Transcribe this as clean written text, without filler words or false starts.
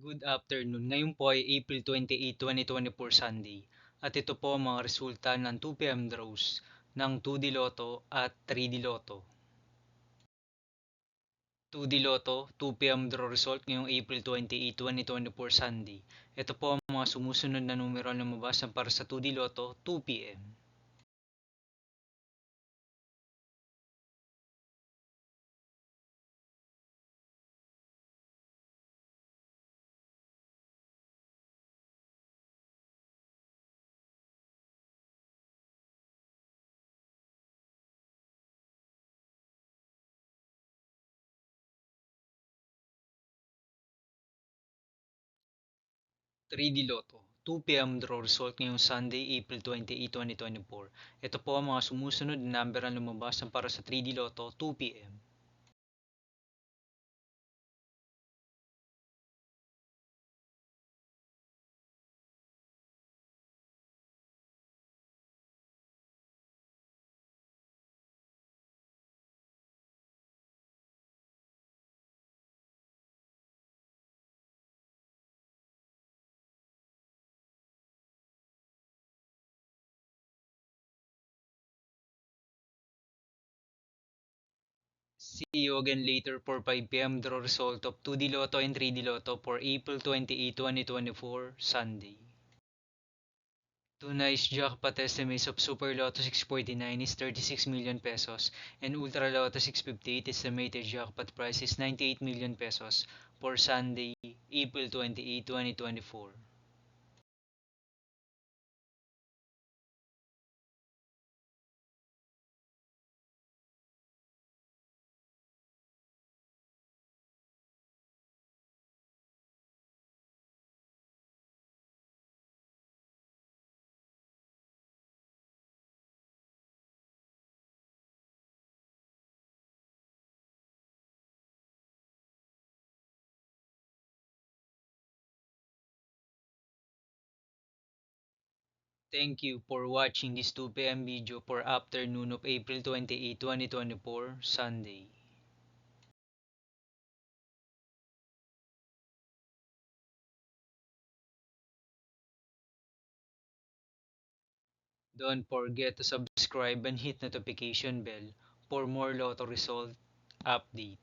Good afternoon. Ngayon po ay April 28, 2024 Sunday. At ito po ang mga resulta ng 2 p.m. draws ng 2D Lotto at 3D Lotto. 2D Lotto, 2 p.m. draw result ngayong April 28, 2024 Sunday. Ito po ang mga sumusunod na numero na lumabas para sa 2D Lotto 2 p.m. 3D Lotto, 2 p.m. draw result ngayong Sunday, April 28, 2024. Ito po ang mga sumusunod na number na lumabas para sa 3D Lotto 2 p.m. 'See you again later for 5 p.m. draw result of 2D Lotto and 3D Lotto for April 28, 2024, Sunday. Tonight's jackpot estimates of Super Lotto 649 is 36 million pesos and Ultra Lotto 658 estimated jackpot price is 98 million pesos for Sunday, April 28, 2024. Thank you for watching this 2 p.m. video for afternoon of April 28, 2024, Sunday. Don't forget to subscribe and hit notification bell for more Lotto result update.